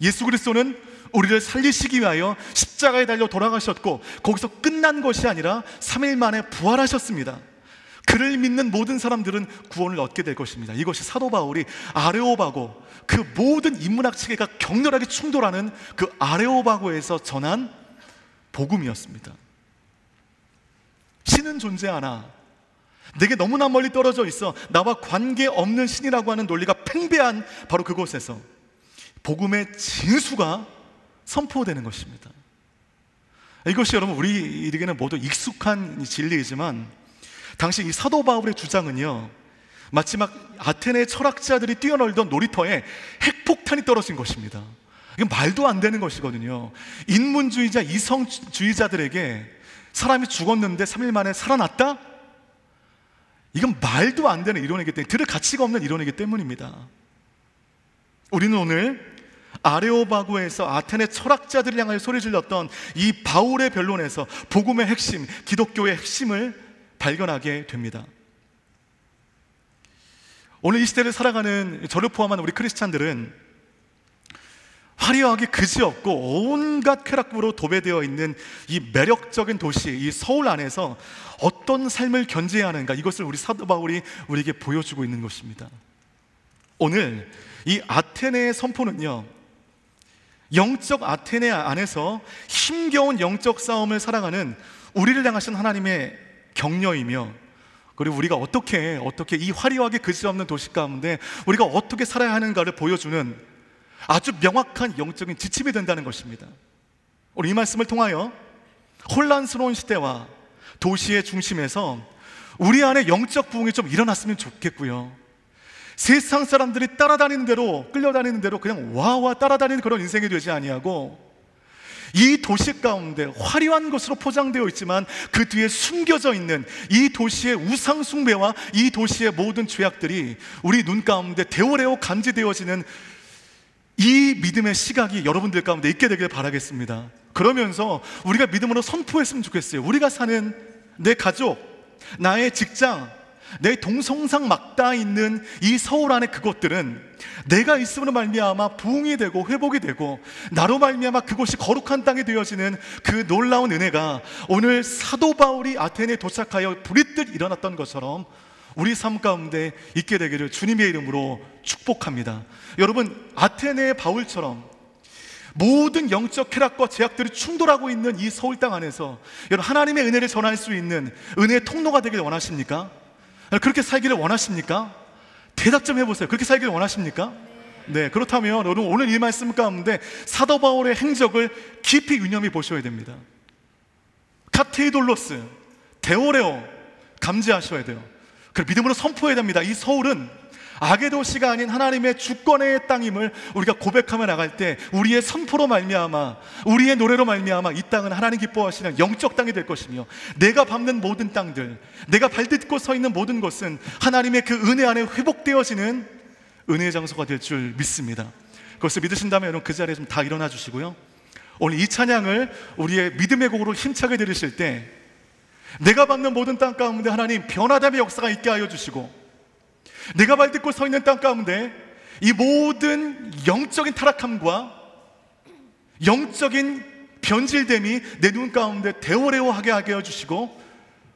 예수 그리스도는 우리를 살리시기 위하여 십자가에 달려 돌아가셨고, 거기서 끝난 것이 아니라 3일 만에 부활하셨습니다. 그를 믿는 모든 사람들은 구원을 얻게 될 것입니다. 이것이 사도 바울이 아레오바고, 그 모든 인문학 체계가 격렬하게 충돌하는 그 아레오바고에서 전한 복음이었습니다. 신은 존재하나 내게 너무나 멀리 떨어져 있어 나와 관계없는 신이라고 하는 논리가 팽배한 바로 그곳에서 복음의 진수가 선포되는 것입니다. 이것이 여러분, 우리에게는 모두 익숙한 진리이지만, 당시 이 사도 바울의 주장은요, 마치 막 아테네 철학자들이 뛰어놀던 놀이터에 핵폭탄이 떨어진 것입니다. 이건 말도 안 되는 것이거든요. 인문주의자, 이성주의자들에게 사람이 죽었는데 3일 만에 살아났다? 이건 말도 안 되는 이론이기 때문에, 들을 가치가 없는 이론이기 때문입니다. 우리는 오늘 아레오바고에서 아테네 철학자들을 향하여 소리 질렀던 이 바울의 변론에서 복음의 핵심, 기독교의 핵심을 발견하게 됩니다. 오늘 이 시대를 살아가는 저를 포함한 우리 크리스찬들은 화려하게 그지없고 온갖 쾌락으로 도배되어 있는 이 매력적인 도시, 이 서울 안에서 어떤 삶을 견제해야 하는가, 이것을 우리 사도 바울이 우리에게 보여주고 있는 것입니다. 오늘 이 아테네의 선포는요, 영적 아테네 안에서 힘겨운 영적 싸움을 살아가는 우리를 향하신 하나님의 격려이며, 그리고 우리가 어떻게 이 화려하게 그지없는 도시 가운데 우리가 어떻게 살아야 하는가를 보여주는 아주 명확한 영적인 지침이 된다는 것입니다. 우리 이 말씀을 통하여 혼란스러운 시대와 도시의 중심에서 우리 안에 영적 부흥이 좀 일어났으면 좋겠고요, 세상 사람들이 따라다니는 대로, 끌려다니는 대로 그냥 와와 따라다니는 그런 인생이 되지 아니하고, 이 도시 가운데 화려한 것으로 포장되어 있지만 그 뒤에 숨겨져 있는 이 도시의 우상 숭배와 이 도시의 모든 죄악들이 우리 눈 가운데 대오레오 감지되어지는 이 믿음의 시각이 여러분들 가운데 있게 되길 바라겠습니다. 그러면서 우리가 믿음으로 선포했으면 좋겠어요. 우리가 사는 내 가족, 나의 직장, 내 동성상 막다 있는 이 서울 안의 그것들은 내가 있음으로 말미암아 부흥이 되고 회복이 되고, 나로 말미암아 그곳이 거룩한 땅이 되어지는 그 놀라운 은혜가 오늘 사도 바울이 아테네에 도착하여 부릿듯 일어났던 것처럼 우리 삶 가운데 있게 되기를 주님의 이름으로 축복합니다. 여러분, 아테네의 바울처럼 모든 영적 쾌락과 제약들이 충돌하고 있는 이 서울 땅 안에서 여러분, 하나님의 은혜를 전할 수 있는 은혜의 통로가 되기를 원하십니까? 그렇게 살기를 원하십니까? 대답 좀 해보세요. 그렇게 살기를 원하십니까? 네, 그렇다면 여러분, 오늘 이 말씀 가운데 사도 바울의 행적을 깊이 유념해 보셔야 됩니다. 카테이돌로스, 데오레오 감지하셔야 돼요. 그리고 믿음으로 선포해야 됩니다. 이 서울은 악의 도시가 아닌 하나님의 주권의 땅임을 우리가 고백하며 나갈 때 우리의 선포로 말미암아, 우리의 노래로 말미암아 이 땅은 하나님 기뻐하시는 영적 땅이 될 것이며, 내가 밟는 모든 땅들, 내가 발딛고 서 있는 모든 것은 하나님의 그 은혜 안에 회복되어지는 은혜의 장소가 될 줄 믿습니다. 그것을 믿으신다면 여러분 그 자리에 좀 다 일어나 주시고요, 오늘 이 찬양을 우리의 믿음의 곡으로 힘차게 들으실 때 내가 밟는 모든 땅 가운데 하나님 변화됨의 역사가 있게 하여 주시고, 내가 발딛고 서 있는 땅 가운데 이 모든 영적인 타락함과 영적인 변질됨이 내 눈 가운데 대오레오하게 하게 해주시고,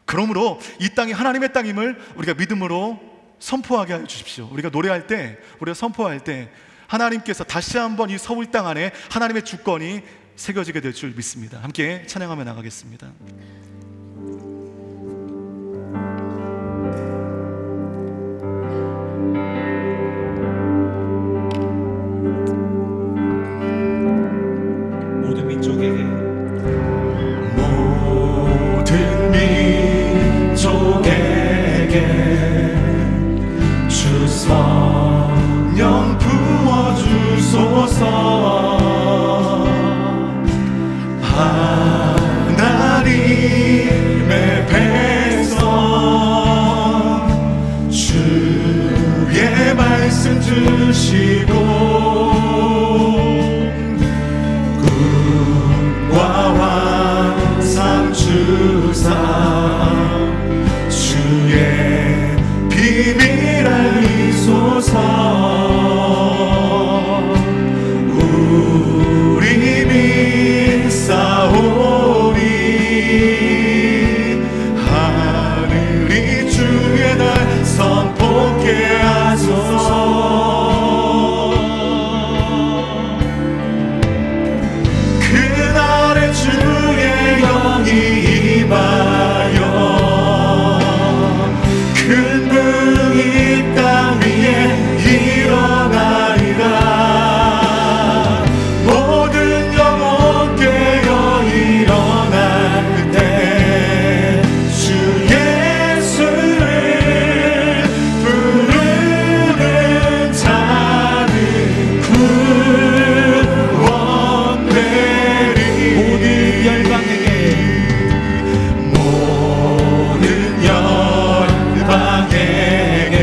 그러므로 이 땅이 하나님의 땅임을 우리가 믿음으로 선포하게 하여 주십시오. 우리가 노래할 때, 우리가 선포할 때 하나님께서 다시 한번 이 서울 땅 안에 하나님의 주권이 새겨지게 될 줄 믿습니다. 함께 찬양하며 나가겠습니다. 성령 부어주소서. 하나님의 백성 주의 말씀 주시고 꿈과 환상 주사 주의 비밀 알리소서. 우리 믿사오니 하늘이 주의 날 선포케 하소서. 그날에 주의 영이 임하여 큰 불이 땅 위에 일어나리라. 모든 영혼 깨어 일어날 때 주 예수를 부르는 자는 구원되리. 모든 열방에게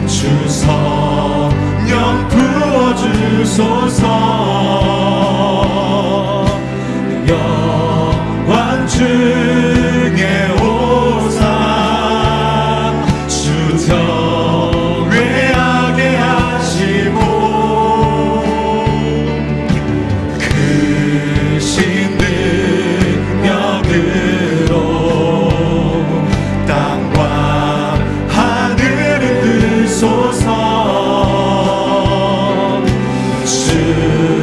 주 성령 부어주소서. 영광 중에 오사 주 경외하게 하시고 크신 능력으로 땅과 하늘을 드소서. 주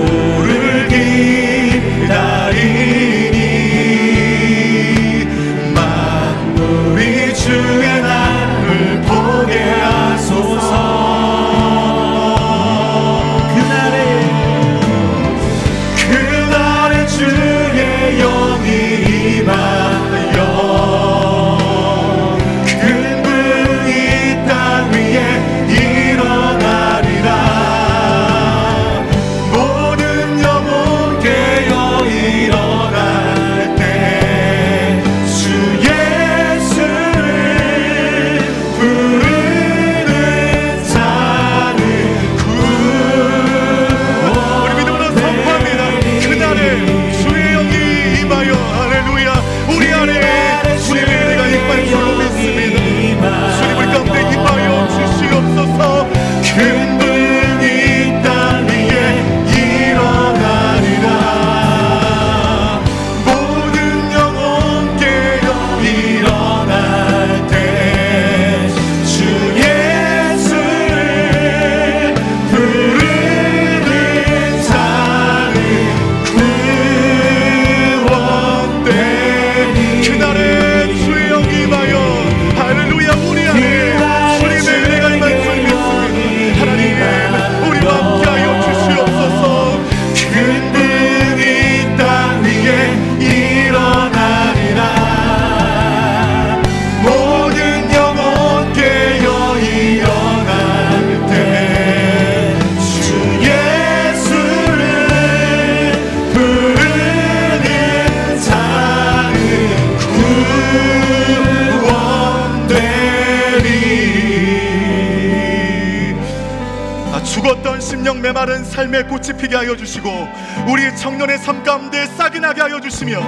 죽었던 심령 메마른 삶의 꽃이 피게 하여 주시고 우리 청년의 삶 가운데 싹이 나게 하여 주시며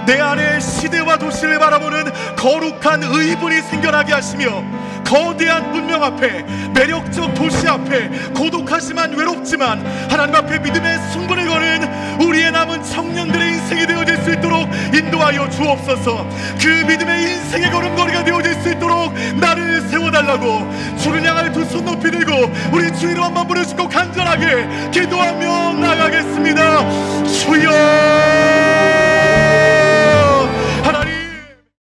내 안에 시대와 도시를 바라보는 거룩한 의분이 생겨나게 하시며 거대한 문명 앞에, 매력적 도시 앞에, 고독하지만 외롭지만 하나님 앞에 믿음의 승부를 거는 우리의 남은 청년들의 인생이 되어질 수 있도록 인도하여 주옵소서. 그 믿음의 인생의 걸음걸이가 되어질 수 있도록 나를 세워달라고 주를 향하여 두 손 높이 들고 우리 주 이름 한번 부르시고 간절하게 기도하며 나가겠습니다. 주여.